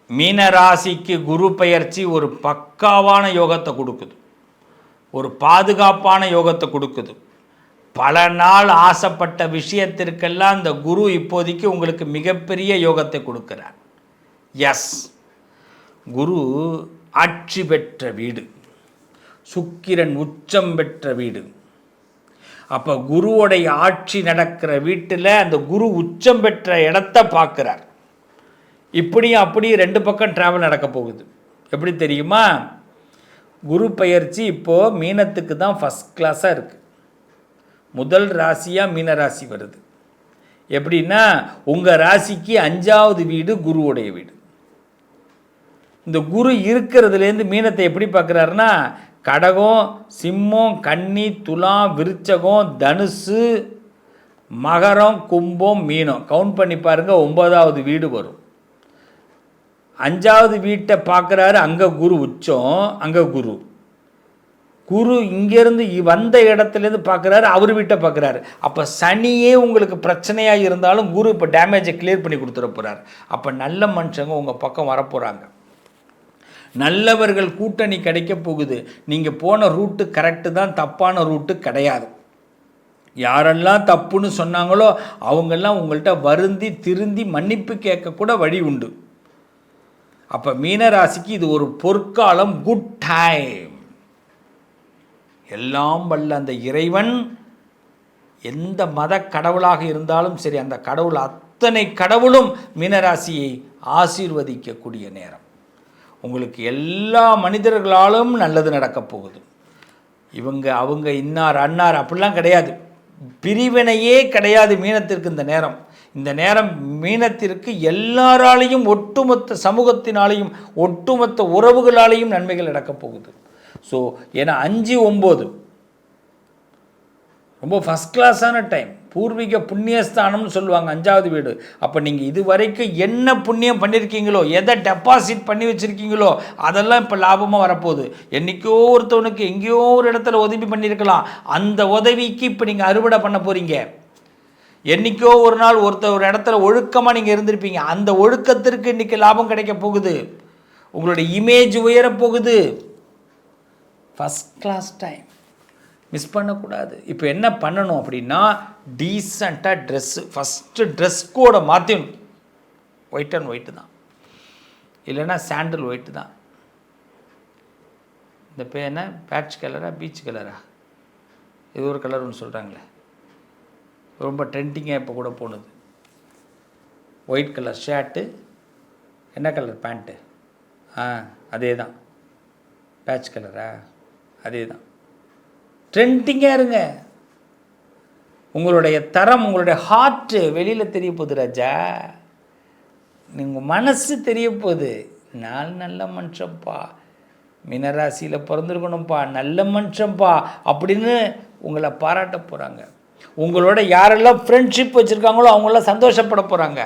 மீனராசிக்கு குரு பெயர்ச்சி ஒரு பக்காவான யோகத்தை கொடுக்குது, ஒரு பாதுகாப்பான யோகத்தை கொடுக்குது. பல நாள் ஆசைப்பட்ட விஷயத்திற்கெல்லாம் இந்த குரு இப்போதைக்கு உங்களுக்கு மிகப்பெரிய யோகத்தை கொடுக்கிறார். எஸ், குரு ஆட்சி பெற்ற வீடு, சுக்கிரன் உச்சம் பெற்ற வீடு. அப்போ குருவுடைய ஆட்சி நடக்கிற வீட்டில் அந்த குரு உச்சம் பெற்ற இடத்த பார்க்குறார். இப்படியும் அப்படியும் ரெண்டு பக்கம் ட்ராவல் நடக்க போகுது. எப்படி தெரியுமா? குரு பெயர்ச்சி இப்போது மீனத்துக்கு தான் ஃபஸ்ட் கிளாஸாக இருக்குது. முதல் ராசியாக மீனராசி வருது. எப்படின்னா உங்கள் ராசிக்கு 5வது வீடு குருவுடைய வீடு. இந்த குரு இருக்கிறதுலேருந்து மீனத்தை எப்படி பார்க்குறாருன்னா, கடகம், சிம்மம், கன்னி, துலாம், விருச்சகம், தனுசு, மகரம், கும்பம், மீனம் கவுண்ட் பண்ணி பாருங்கள், 9வது வீடு வரும். 5வது வீட்டை பார்க்குறாரு, அங்கே குரு உச்சம், அங்கே குரு இங்கேருந்து வந்த இடத்துலேருந்து பார்க்குறாரு, அவர் வீட்டை பார்க்குறாரு. அப்போ சனியே உங்களுக்கு பிரச்சனையாக இருந்தாலும் குரு இப்போ டேமேஜை கிளியர் பண்ணி கொடுத்துட போகிறார். அப்போ நல்ல மனுஷங்க உங்கள் பக்கம் வரப்போகிறாங்க. நல்லவர்கள் கூட்டணி கிடைக்க போகுது. நீங்கள் போன ரூட்டு கரெக்டு தான், தப்பான ரூட்டு கிடையாது. யாரெல்லாம் தப்புன்னு சொன்னாங்களோ அவங்கெல்லாம் உங்கள்கிட்ட வருந்தி திருந்தி மன்னிப்பு கேட்கக்கூட வழி உண்டு. அப்போ மீனராசிக்கு இது ஒரு பொற்காலம், குட் டைம். எல்லாம் வல்ல அந்த இறைவன் எந்த மத கடவுளாக இருந்தாலும் சரி, அந்த கடவுள் அத்தனை கடவுளும் மீனராசியை ஆசீர்வதிக்கக்கூடிய நேரம். உங்களுக்கு எல்லா மனிதர்களாலும் நல்லது நடக்கப் போகுது. இவங்க அவங்க இன்னார் அன்னார் அப்படிலாம் கிடையாது, பிரிவினையே கிடையாது மீனத்திற்கு. இந்த நேரம் மீனத்திற்கு எல்லாராலையும், ஒட்டுமொத்த சமூகத்தினாலையும், ஒட்டுமொத்த உறவுகளாலேயும் நன்மைகள் நடக்கப் போகுது. ஸோ ஏன்னா 5, 9 ரொம்ப ஃபஸ்ட் கிளாஸான டைம். பூர்வீக புண்ணியஸ்தானம்னு சொல்லுவாங்க 5வது வீடு. அப்போ நீங்கள் இது வரைக்கும் என்ன புண்ணியம் பண்ணியிருக்கீங்களோ, எதை டெபாசிட் பண்ணி வச்சுருக்கீங்களோ அதெல்லாம் இப்போ லாபமாக வரப்போகுது. என்றைக்கோ ஒருத்தவனுக்கு எங்கேயோ ஒரு இடத்துல உதவி பண்ணியிருக்கலாம், அந்த உதவிக்கு இப்போ நீங்கள் அறுவடை பண்ண போகிறீங்க. என்றைக்கோ ஒரு நாள் ஒரு இடத்துல ஒழுக்கமாக நீங்கள் இருந்திருப்பீங்க, அந்த ஒழுக்கத்திற்கு இன்றைக்கி லாபம் கிடைக்க போகுது. உங்களுடைய இமேஜ் உயரப்போகுது. ஃபஸ்ட் கிளாஸ் டைம், மிஸ் பண்ணக்கூடாது. இப்போ என்ன பண்ணணும் அப்படின்னா, டீசெண்டாக ட்ரெஸ்ஸு, ஃபஸ்ட்டு ட்ரெஸ் கோடை மாற்றணும். ஒயிட் அண்ட் ஒயிட்டு தான், இல்லைன்னா சாண்டில் ஒயிட்டு தான். இந்த என்ன பேட்ச் கலரா பீச் கலரா இது ஒரு கலர் ஒன்று சொல்கிறாங்களே, ரொம்ப ட்ரெண்டிங்காக இப்போ கூட போனது. ஒயிட் கலர் ஷர்ட்டு, என்ன கலர் பேண்ட்டு? அதே தான். பேட்ச் கலரா? அதே தான். ட்ரெண்டிங்காக இருங்க. உங்களுடைய தரம், உங்களுடைய ஹார்ட்டு வெளியில் தெரிய போகுது ராஜா. உங்கள் மனசு தெரிய போகுது. நான் நல்ல மனுஷன்ப்பா, மீனராசியில் பிறந்திருக்கணும்ப்பா, நல்ல மனுஷன்ப்பா அப்படின்னு உங்களை பாராட்ட போகிறாங்க. உங்களோட யாரெல்லாம் ஃப்ரெண்ட்ஷிப் வச்சுருக்காங்களோ அவங்களாம் சந்தோஷப்பட போகிறாங்க.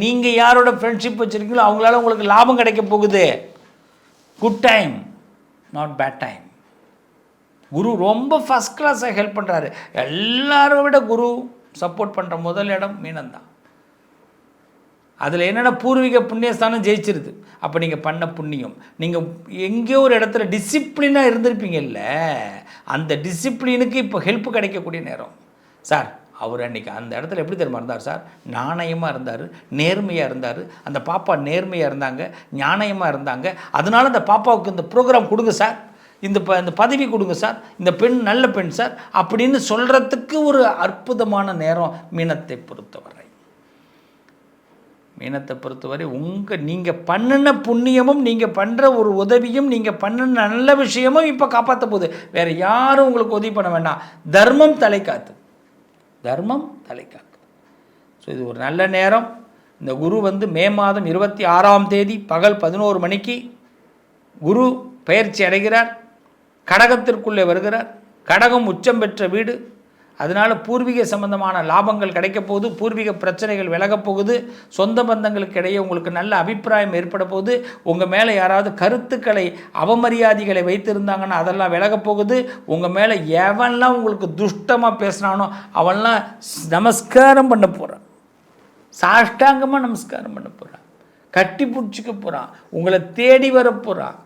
நீங்கள் யாரோட ஃப்ரெண்ட்ஷிப் வச்சுருக்கீங்களோ அவங்களால உங்களுக்கு லாபம் கிடைக்க போகுது. Good time, not bad time. குரு ரொம்ப ஃபஸ்ட் கிளாஸாக ஹெல்ப் பண்ணுறாரு. எல்லாரும் விட குரு சப்போர்ட் பண்ணுற முதல் இடம் மீனம்தான். அதில் என்னென்ன பூர்வீக புண்ணியஸ்தானம் ஜெயிச்சிருது. அப்போ நீங்கள் பண்ண புண்ணியம், நீங்கள் எங்கேயோ ஒரு இடத்துல டிசிப்ளினாக இருந்திருப்பீங்கல்ல, அந்த டிசிப்ளினுக்கு இப்போ ஹெல்ப் கிடைக்கக்கூடிய நேரம். சார் அவர் அன்றைக்கி அந்த இடத்துல எப்படி தெரியுமா இருந்தார் சார்? நாணயமாக இருந்தார், நேர்மையாக இருந்தார். அந்த பாப்பா நேர்மையாக இருந்தாங்க, ஞானயமாக இருந்தாங்க. அதனால் அந்த பாப்பாவுக்கு இந்த ப்ரோக்ராம் கொடுங்க சார், இந்த பதவி கொடுங்க சார், இந்த பெண் நல்ல பெண் சார் அப்படின்னு சொல்கிறதுக்கு ஒரு அற்புதமான நேரம் மீனத்தை பொறுத்தவரை. நீங்கள் பண்ணின புண்ணியமும், நீங்கள் பண்ணுற ஒரு உதவியும், நீங்கள் பண்ணின நல்ல விஷயமும் இப்போ காப்பாற்ற போகுது. வேறு யாரும் உங்களுக்கு உதவி பண்ண வேண்டாம். தர்மம் தலை காத்து, தர்மம் தலை காத்து. ஸோ இது ஒரு நல்ல நேரம். இந்த குரு மே மாதம் 26ஆம் தேதி பகல் 11 மணிக்கு குரு பெயர்ச்சி அடைகிறார், கடகத்திற்குள்ளே வருகிறார். கடகம் உச்சம் பெற்ற வீடு, அதனால் பூர்வீக சம்பந்தமான லாபங்கள் கிடைக்க போகுது. பூர்வீக பிரச்சனைகள் விலகப் போகுது. சொந்த பந்தங்களுக்கு இடையே உங்களுக்கு நல்ல அபிப்பிராயம் ஏற்பட போகுது. உங்கள் மேலே யாராவது கருத்துக்களை, அவமரியாதைகளை வைத்திருந்தாங்கன்னா அதெல்லாம் விலகப் போகுது. உங்கள் மேலே எவன்லாம் உங்களுக்கு துஷ்டமாக பேசுனானோ அவன்லாம் நமஸ்காரம் பண்ண போகிறான், சாஷ்டாங்கமாக நமஸ்காரம் பண்ண போகிறான். கட்டி பிடிச்சிக்க போகிறான், உங்களை தேடி வர போகிறான்.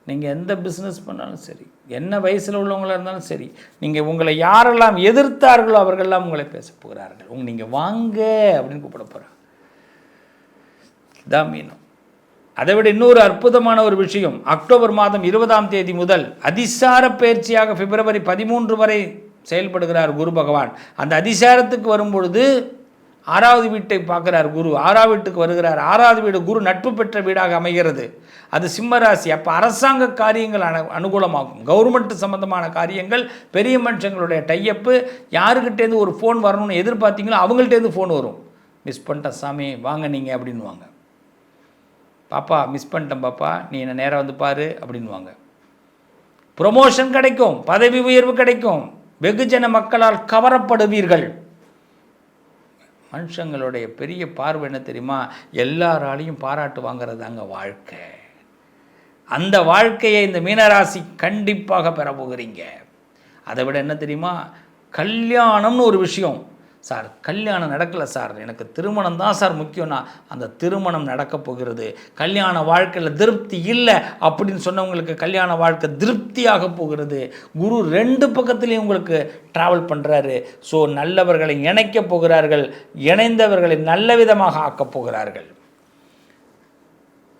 நீங்கள் எந்த பிஸ்னஸ் பண்ணாலும் சரி, என்ன வயசில் உள்ளவங்களாக இருந்தாலும் சரி, நீங்கள் உங்களை யாரெல்லாம் எதிர்த்தார்களோ அவர்களெல்லாம் உங்களை பேச போகிறார்கள். நீங்கள் வாங்க அப்படின்னு கூப்பிட போகிறாங்க. இதான் மீனம். அதை விட இன்னொரு அற்புதமான ஒரு விஷயம், அக்டோபர் மாதம் 20ஆம் தேதி முதல் அதிசார பயிற்சியாக பிப்ரவரி 13 வரை செயல்படுகிறார் குரு பகவான். அந்த அதிசாரத்துக்கு வரும்பொழுது 6வது வீட்டை பார்க்குறார் குரு. 6வது வீட்டுக்கு வருகிறார். 6வது வீடு குரு நட்பு பெற்ற வீடாக அமைகிறது. அது சிம்மராசி. அப்போ அரசாங்க காரியங்கள் அனுகூலமாகும். கவர்மெண்ட் சம்பந்தமான காரியங்கள், பெரிய மனுஷங்களுடைய டையப்பு, யாருக்கிட்டேருந்து ஒரு ஃபோன் வரணும்னு எதிர்பார்த்தீங்களோ அவங்கள்ட்டேருந்து ஃபோன் வரும். மிஸ் பண்ணிட்டேன் சாமி, வாங்க நீங்கள் அப்படின்வாங்க. பாப்பா மிஸ் பண்ணிட்டேன் பாப்பா, நீ என்ன நேராக வந்து பாரு அப்படின்வாங்க. ப்ரொமோஷன் கிடைக்கும், பதவி உயர்வு கிடைக்கும், வெகுஜன மக்களால் கவரப்படுவீர்கள். மனுஷங்களுடைய பெரிய பார்வை என்ன தெரியுமா? எல்லாராலையும் பாராட்டு வாங்கிறது தாங்க வாழ்க்கை. அந்த வாழ்க்கையை இந்த மீனராசி கண்டிப்பாக பெற போகிறீங்க. அதை விட என்ன தெரியுமா, கல்யாணம்னு ஒரு விஷயம். சார் கல்யாணம் நடக்கலை சார், எனக்கு திருமணம் தான் சார் முக்கியம்னா அந்த திருமணம் நடக்க போகிறது. கல்யாண வாழ்க்கையில் திருப்தி இல்லை அப்படின்னு சொன்னவங்களுக்கு கல்யாண வாழ்க்கை திருப்தியாக போகிறது. குரு 2 பக்கத்துலேயும் உங்களுக்கு ட்ராவல் பண்ணுறாரு. ஸோ நல்லவர்களை இணைக்க போகிறார்கள், இணைந்தவர்களை நல்ல விதமாக ஆக்கப் போகிறார்கள்.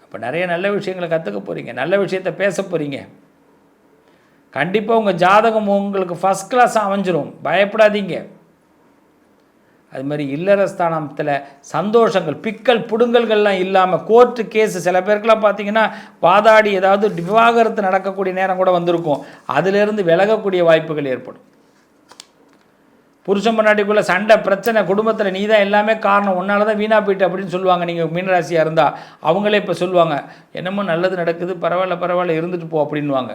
அப்போ நிறைய நல்ல விஷயங்களை கற்றுக்க போகிறீங்க, நல்ல விஷயத்தை பேச போகிறீங்க. கண்டிப்பாக உங்கள் ஜாதகம் உங்களுக்கு ஃபஸ்ட் கிளாஸ் அமைஞ்சிரும், பயப்படாதீங்க. அது மாதிரி இல்லறஸ்தானத்தில் சந்தோஷங்கள், பிக்கல் புடுங்கல்கள்லாம் இல்லாமல், கோர்ட்டு கேஸு சில பேருக்கெல்லாம் பார்த்தீங்கன்னா வாதாடி ஏதாவது விவாகரத்து நடக்கக்கூடிய நேரம் கூட வந்திருக்கும். அதிலிருந்து விலகக்கூடிய வாய்ப்புகள் ஏற்படும். புருஷன் பொண்டாட்டிக்குள்ளே சண்டை பிரச்சனை, குடும்பத்தில் நீ தான் எல்லாமே காரணம், உன்னால தான் வீணாக போயிட்டு அப்படின்னு சொல்லுவாங்க. நீங்கள் மீனராசியாக இருந்தால் அவங்களே இப்போ சொல்லுவாங்க, என்னமோ நல்லது நடக்குது, பரவாயில்ல இருந்துட்டு போ அப்படின்வாங்க.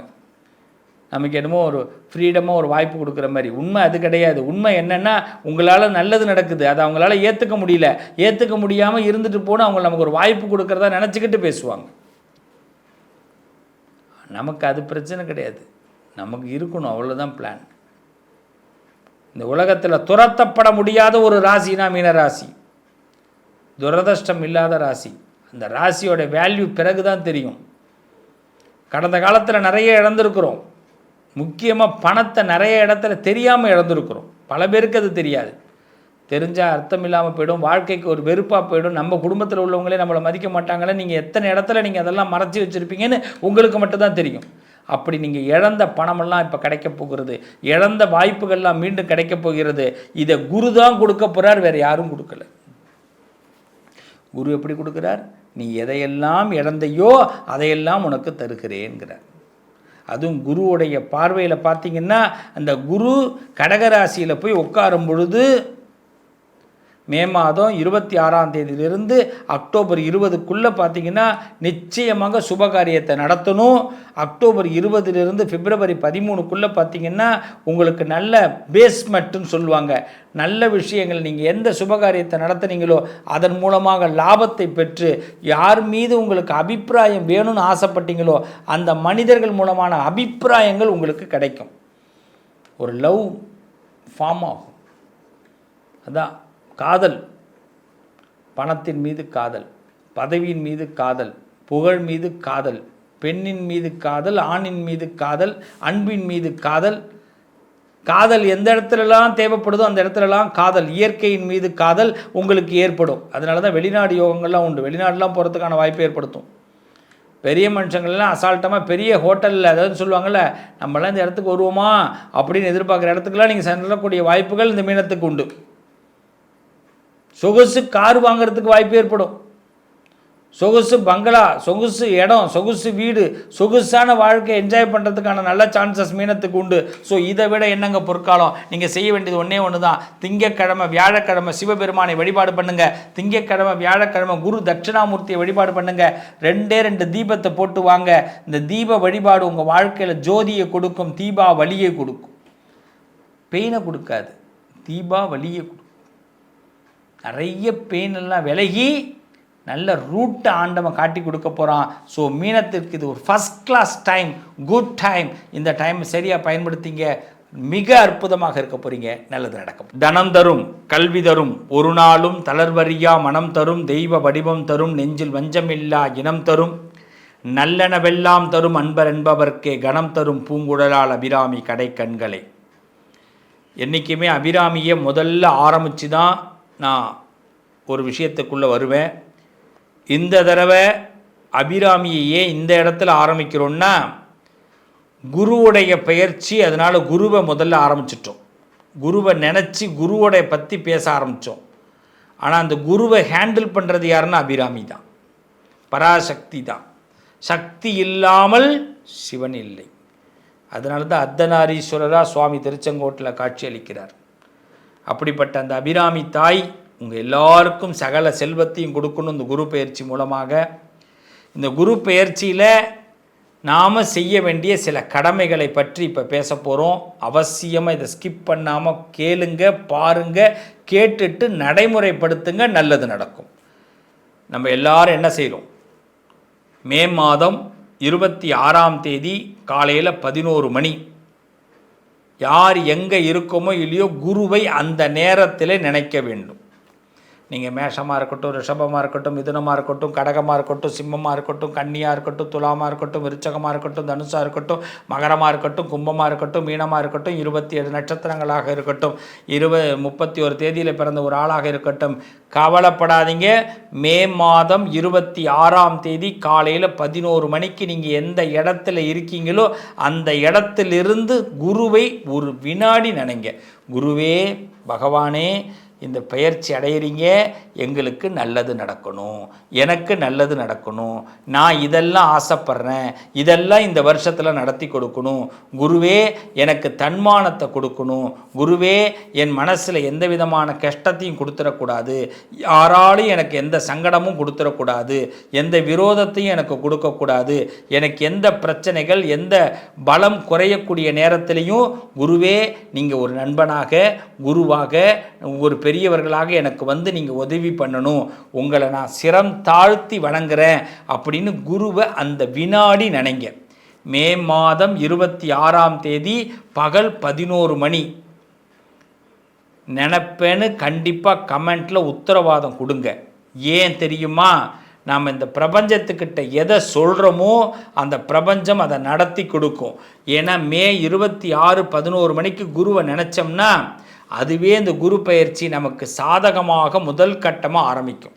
நமக்கு என்னமோ ஒரு ஃப்ரீடமாக ஒரு வாய்ப்பு கொடுக்குற மாதிரி. உண்மை அது கிடையாது. உண்மை என்னென்னா, உங்களால் நல்லது நடக்குது, அதை அவங்களால ஏற்றுக்க முடியல, ஏற்றுக்க முடியாமல் இருந்துட்டு போனால் அவங்க நமக்கு ஒரு வாய்ப்பு கொடுக்குறதா நினச்சிக்கிட்டு பேசுவாங்க. நமக்கு அது பிரச்சனை கிடையாது, நமக்கு இருக்கணும், அவ்வளோதான் பிளான். இந்த உலகத்தில் துரத்தப்பட முடியாத ஒரு ராசினா மீனராசி. துரதிர்ஷ்டம் இல்லாத ராசி. அந்த ராசியோட வேல்யூ பிறகு தான் தெரியும். கடந்த காலத்தில் நிறைய இழந்திருக்கிறோம். முக்கியமாக பணத்தை நிறைய இடத்துல தெரியாமல் இழந்திருக்கிறோம். பல பேருக்கு அது தெரியாது. தெரிஞ்சால் அர்த்தம் இல்லாமல் போயிடும், வாழ்க்கைக்கு ஒரு வெறுப்பாக போயிடும். நம்ம குடும்பத்தில் உள்ளவங்களே நம்மளை மதிக்க மாட்டாங்களே, நீங்கள் எத்தனை இடத்துல நீங்கள் அதெல்லாம் மறைச்சி வச்சுருப்பீங்கன்னு உங்களுக்கு மட்டும்தான் தெரியும். அப்படி நீங்கள் இழந்த பணமெல்லாம் இப்போ கிடைக்க போகிறது, இழந்த வாய்ப்புகள்லாம் மீண்டும் கிடைக்க போகிறது. இதை குரு தான் கொடுக்க போகிறார், வேறு யாரும் கொடுக்கல. குரு எப்படி கொடுக்குறார்? நீ எதையெல்லாம் இழந்தையோ அதையெல்லாம் உனக்கு தருகிறேன்கிறார். அதுவும் குருவுடைய பார்வையில் பார்த்தீங்கன்னா, அந்த குரு கடகராசியில் போய் உட்காரும் பொழுது மே மாதம் 26ஆம் தேதியிலிருந்து அக்டோபர் 20க்குள்ளே பார்த்தீங்கன்னா நிச்சயமாக சுபகாரியத்தை நடத்தணும். அக்டோபர் 20லிருந்து பிப்ரவரி 13க்குள்ளே பார்த்தீங்கன்னா உங்களுக்கு நல்ல பேஸ்மெண்ட்டுன்னு சொல்லுவாங்க. நல்ல விஷயங்கள், நீங்கள் எந்த சுபகாரியத்தை நடத்துனீங்களோ அதன் மூலமாக லாபத்தை பெற்று, யார் மீது உங்களுக்கு அபிப்பிராயம் வேணும்னு ஆசைப்பட்டீங்களோ அந்த மனிதர்கள் மூலமான அபிப்பிராயங்கள் உங்களுக்கு கிடைக்கும். ஒரு லவ் ஃபார்ம் ஆகும். அதான் காதல். பணத்தின் மீது காதல், பதவியின் மீது காதல், புகழ் மீது காதல், பெண்ணின் மீது காதல், ஆணின் மீது காதல், அன்பின் மீது காதல். காதல் எந்த இடத்துலலாம் தேவைப்படுதோ அந்த இடத்துலலாம் காதல், இயற்கையின் மீது காதல் உங்களுக்கு ஏற்படும். அதனால தான் வெளிநாடு யோகங்கள்லாம் உண்டு. வெளிநாடுலாம் போகிறதுக்கான வாய்ப்பை ஏற்படுத்தும். பெரிய மனுஷங்கள்லாம் அசால்ட்டமாக பெரிய ஹோட்டலில் அதாவது சொல்லுவாங்கள்ல, நம்மளாம் இந்த இடத்துக்கு வருவோமா அப்படின்னு எதிர்பார்க்குற இடத்துக்குலாம் நீங்கள் செல்லக்கூடிய வாய்ப்புகள் இந்த மீனத்துக்கு உண்டு. சொகுசு கார் வாங்கிறதுக்கு வாய்ப்பு ஏற்படும். சொகுசு பங்களா, சொகுசு இடம், சொகுசு வீடு, சொகுசான வாழ்க்கை என்ஜாய் பண்ணுறதுக்கான நல்ல சான்சஸ் மீனத்துக்கு உண்டு. ஸோ இதை விட என்னங்க பொற்காலம்? நீங்கள் செய்ய வேண்டியது ஒன்று தான். திங்கக்கிழமை வியாழக்கிழமை சிவபெருமானை வழிபாடு பண்ணுங்கள். திங்கக்கிழமை வியாழக்கிழமை குரு தட்சிணாமூர்த்தியை வழிபாடு பண்ணுங்கள். 2 தீபத்தை போட்டு வாங்க. இந்த தீப வழிபாடு உங்கள் வாழ்க்கையில் ஜோதியை கொடுக்கும், தீபா வலியை கொடுக்கும். பெயினை கொடுக்காது, தீபா வலியை கொடுக்கும். நிறைய பெயின் எல்லாம் விலகி நல்ல ரூட்டை ஆண்டவன் காட்டி கொடுக்க போகிறான். ஸோ மீனத்திற்கு இது ஒரு first class time, good time. இந்த டைம் சரியாக பயன்படுத்திங்க. மிக அற்புதமாக இருக்க போகிறீங்க. நல்லது நடக்கும். தனம் தரும், கல்வி தரும், ஒரு நாளும் தளர்வறியா மனம் தரும், தெய்வ வடிவம் தரும், நெஞ்சில் வஞ்சமில்லா இனம் தரும், நல்லனவெல்லாம் தரும், அன்பர் என்பவர்க்கே கணம் தரும், பூங்குழலால் அபிராமி கடை கண்களை. என்றைக்குமே அபிராமியை முதல்ல ஆரம்பித்து தான் நான் ஒரு விஷயத்துக்குள்ளே வருவேன். இந்த தடவை அபிராமியை ஏன் இந்த இடத்துல ஆரம்பிக்கிறோன்னா, குருவுடைய பெயர்ச்சி, அதனால் குருவை முதல்ல ஆரம்பிச்சிட்டோம். குருவை நினச்சி குருவோடைய பற்றி பேச ஆரம்பித்தோம். ஆனால் அந்த குருவை ஹேண்டில் பண்ணுறது யாருன்னா அபிராமி தான், பராசக்தி தான். சக்தி இல்லாமல் சிவன் இல்லை. அதனால தான் அர்த்தநாரீஸ்வரராக சுவாமி திருச்செங்கோட்டில் காட்சி அளிக்கிறார். அப்படிப்பட்ட அந்த அபிராமி தாய் உங்கள் எல்லாருக்கும் சகல செல்வத்தையும் கொடுக்கணும் இந்த குரு பெயர்ச்சி மூலமாக. இந்த குரு பெயர்ச்சியில் நாம் செய்ய வேண்டிய சில கடமைகளை பற்றி இப்போ பேச போகிறோம். அவசியமாக இதை ஸ்கிப் பண்ணாமல் கேளுங்க, பாருங்கள், கேட்டுட்டு நடைமுறைப்படுத்துங்க, நல்லது நடக்கும். நம்ம எல்லாரும் என்ன செய்கிறோம்? மே மாதம் 26ஆம் தேதி காலையில் 11 மணி, யார் எங்கே இருக்கோமோ இல்லையோ குருவை அந்த நேரத்தில் நினைக்க வேண்டும். நீங்கள் மேஷமாக இருக்கட்டும், ரிஷபமாக இருக்கட்டும், மிதுனமாக இருக்கட்டும், கடகமாக இருக்கட்டும், சிம்மமாக இருக்கட்டும், கன்னியாக இருக்கட்டும், துலாமாக இருக்கட்டும், விருச்சகமாக இருக்கட்டும், தனுசாக இருக்கட்டும், மகரமாக இருக்கட்டும், கும்பமாக இருக்கட்டும், மீனமாக இருக்கட்டும், 27 நட்சத்திரங்களாக இருக்கட்டும், 31 தேதியில் பிறந்த ஒரு ஆளாக இருக்கட்டும், கவலைப்படாதீங்க. மே மாதம் 26ஆம் தேதி காலையில் 11 மணிக்கு நீங்கள் எந்த இடத்துல இருக்கீங்களோ அந்த இடத்திலிருந்து குருவை ஒரு வினாடி நினைங்க. குருவே, பகவானே, இந்த பயிற்சி அடையிறீங்க, எங்களுக்கு நல்லது நடக்கணும், எனக்கு நல்லது நடக்கணும், நான் இதெல்லாம் ஆசைப்படுறேன், இதெல்லாம் இந்த வருஷத்தில் நடத்தி கொடுக்கணும். குருவே, எனக்கு தன்மானத்தை கொடுக்கணும். குருவே, என் மனசில் எந்த விதமான கஷ்டத்தையும் கொடுத்துடக்கூடாது, யாராலும் எனக்கு எந்த சங்கடமும் கொடுத்துடக்கூடாது, எந்த விரோதத்தையும் எனக்கு கொடுக்கக்கூடாது, எனக்கு எந்த பிரச்சனைகள், எந்த பலம் குறையக்கூடிய நேரத்திலையும் குருவே, நீங்கள் ஒரு நண்பனாக, குருவாக, ஒரு பெரியவர்களாக எனக்கு வந்து நீங்கள் உதவி பண்ணணும், உங்களை நான் சிரம் தாழ்த்தி வணங்குறேன் அப்படின்னு குருவை அந்த வினாடி நினைங்க. மே மாதம் 26ஆம் தேதி பகல் 11 மணி நினைப்பேன்னு கண்டிப்பாக கமெண்ட்டில் உத்தரவாதம் கொடுங்க. ஏன் தெரியுமா? நாம் இந்த பிரபஞ்சத்துக்கிட்ட எதை சொல்கிறோமோ அந்த பிரபஞ்சம் அதை நடத்தி கொடுக்கும். ஏன்னா மே 26 11 மணிக்கு குருவை நினச்சோம்னா அதுவே இந்த குரு பயிற்சி நமக்கு சாதகமாக முதல் கட்டமாக ஆரம்பிக்கும்.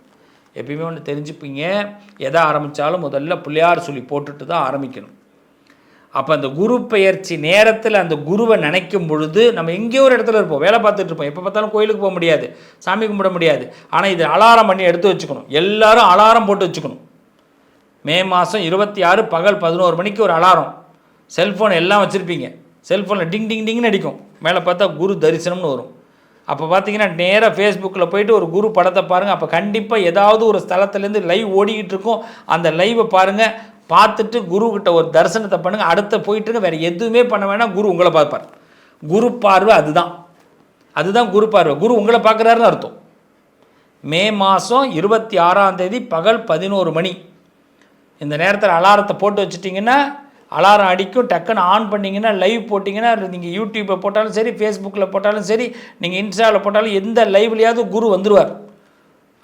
எப்பயுமே ஒன்று தெரிஞ்சுப்பீங்க, எதை ஆரம்பித்தாலும் முதல்ல பிள்ளையார் சொல்லி போட்டுட்டு தான் ஆரம்பிக்கணும். அப்போ அந்த குரு பயிற்சி நேரத்தில் அந்த குருவை நினைக்கும் பொழுது நம்ம எங்கேயோ ஒரு இடத்துல இருப்போம், வேலை பார்த்துட்டு இருப்போம், எப்போ பார்த்தாலும் கோயிலுக்கு போக முடியாது, சாமி கும்பிட முடியாது. ஆனால் இது அலாரம் பண்ணி எடுத்து வச்சுக்கணும். எல்லாரும் அலாரம் போட்டு வச்சுக்கணும். மே மாதம் 26 பகல் 11 மணிக்கு ஒரு அலாரம். செல்ஃபோன் எல்லாம் வச்சுருப்பீங்க, செல்ஃபோனில் டிங் டிங் டிங்னு அடிக்கும். மேலே பார்த்தா குரு தரிசனம்னு வரும். அப்போ பார்த்தீங்கன்னா நேராக ஃபேஸ்புக்கில் போயிட்டு ஒரு குரு படத்தை பாருங்கள். அப்போ கண்டிப்பாக ஏதாவது ஒரு ஸ்தலத்துலேருந்து லைவ் ஓடிக்கிட்டு இருக்கும். அந்த லைவை பாருங்கள், பார்த்துட்டு குருக்கிட்ட ஒரு தரிசனத்தை பண்ணுங்கள். அடுத்த போயிட்டுருங்க, வேறு எதுவுமே பண்ண வேணாம், குரு உங்களை பார்ப்பார். குரு பார்வை அதுதான் குரு பார்வை. குரு உங்களை பார்க்குறாருன்னு அர்த்தம். மே மாதம் 26ஆம் தேதி பகல் 11 மணி இந்த நேரத்தில் அலாரத்தை போட்டு வச்சுட்டிங்கன்னா அலாரம் அடிக்கும். டக்குன்னு ஆன் பண்ணிங்கன்னா லைவ் போட்டிங்கன்னா, நீங்கள் யூடியூப்பில் போட்டாலும் சரி, ஃபேஸ்புக்கில் போட்டாலும் சரி, நீங்கள் இன்ஸ்டாவில் போட்டாலும் எந்த லைவ்லையாவது குரு வந்துடுவார்.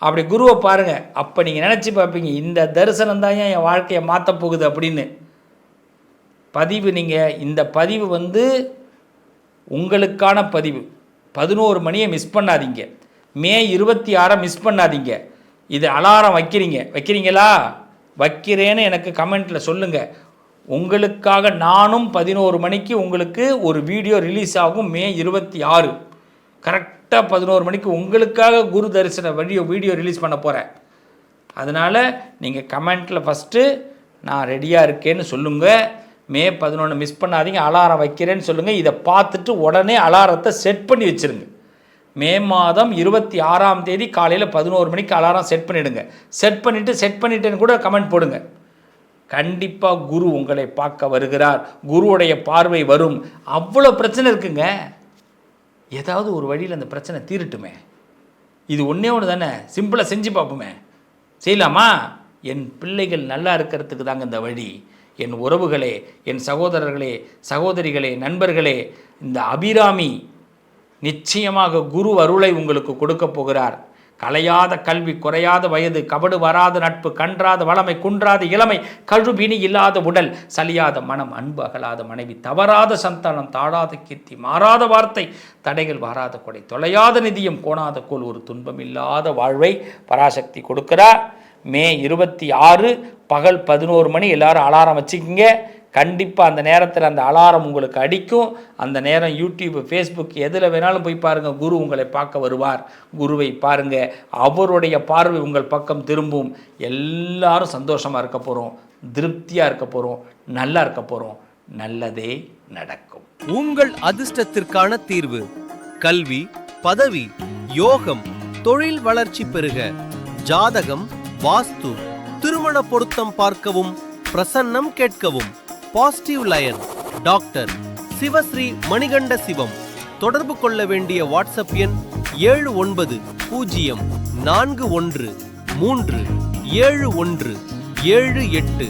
அப்படி குருவை பாருங்கள். அப்போ நீங்கள் நினச்சி பார்ப்பீங்க, இந்த தரிசனம் தான் என் வாழ்க்கையை மாற்ற போகுது அப்படின்னு. பதிவு நீங்கள் இந்த பதிவு வந்து உங்களுக்கான பதிவு. 11 மணியை மிஸ் பண்ணாதீங்க. மே 26 மிஸ் பண்ணாதீங்க. இது அலாரம் வைக்கிறீங்களா? வைக்கிறேன்னு எனக்கு கமெண்ட்டில் சொல்லுங்கள். உங்களுக்காக நானும் 11 மணிக்கு உங்களுக்கு ஒரு வீடியோ ரிலீஸ் ஆகும். மே 26 கரெக்டாக 11 மணிக்கு உங்களுக்காக குரு தரிசன வீடியோ ரிலீஸ் பண்ண போகிறேன். அதனால் நீங்கள் கமெண்ட்டில் ஃபஸ்ட்டு நான் ரெடியாக இருக்கேன்னு சொல்லுங்கள். மே 11 மிஸ் பண்ணாதீங்க, அலாரம் வைக்கிறேன்னு சொல்லுங்கள். இதை பார்த்துட்டு உடனே அலாரத்தை செட் பண்ணி வச்சுருங்க. மே மாதம் 26ஆம் தேதி காலையில் 11 மணிக்கு அலாரம் செட் பண்ணிவிடுங்க. செட் பண்ணிவிட்டேன்னு கூட கமெண்ட் போடுங்க. கண்டிப்பாக குரு உங்களை பார்க்க வருகிறார், குருவுடைய பார்வை வரும். அவ்வளோ பிரச்சனை இருக்குங்க. ஏதாவது ஒரு வழியில் அந்த பிரச்சனை தீரட்டுமே. இது ஒன்றே ஒன்று தானே, சிம்பிளாக செஞ்சு பார்ப்போமே. செய்யலாமா? என் பிள்ளைகள் நல்லா இருக்கிறதுக்கு தாங்க இந்த வழி. என் உறவுகளே, என் சகோதரர்களே, சகோதரிகளே, நண்பர்களே, இந்த அபிராமி நிச்சயமாக குரு அருளை உங்களுக்கு கொடுக்க போகிறார். கலையாத கல்வி, குறையாத வயது, கபடு வராத நட்பு, கன்றாத வளமை, குன்றாத இளமை, கழுபிணி இல்லாத உடல், சலியாத மனம், அன்பு அகலாத மனைவி, தவறாத சந்தானம், தாழாத கீர்த்தி, மாறாத வார்த்தை, தடைகள் வாராத கொடை, தொலையாத நிதியம், கோணாத கோல், ஒரு துன்பமில்லாத வாழ்வை பராசக்தி கொடுக்கிறார். மே 26 பகல் 11 மணி. எல்லாரும் அலாரம் வச்சுக்கிங்க. கண்டிப்பாக அந்த நேரத்தில் அந்த அலாரம் உங்களுக்கு அடிக்கும். அந்த நேரம் யூடியூப், ஃபேஸ்புக் எதில் வேணாலும் போய் பாருங்கள். குரு உங்களை பார்க்க வருவார். குருவை பாருங்கள். அவருடைய பார்வை உங்கள் பக்கம் திரும்பும். எல்லாரும் சந்தோஷமாக இருக்க போகிறோம், திருப்தியாக இருக்க போகிறோம், நல்லா இருக்க போகிறோம். நல்லதே நடக்கும். உங்கள் அதிர்ஷ்டத்திற்கான தீர்வு: கல்வி, பதவி, யோகம், தொழில் வளர்ச்சி பெருக, ஜாதகம், வாஸ்து, திருமண பொருத்தம் பார்க்கவும், பிரசன்னம் கேட்கவும். Positive lion doctor Sivasri Manikanda Sivam. தொடர்பு கொள்ள வேண்டிய வாட்ஸ்அப் எண் 7904137178.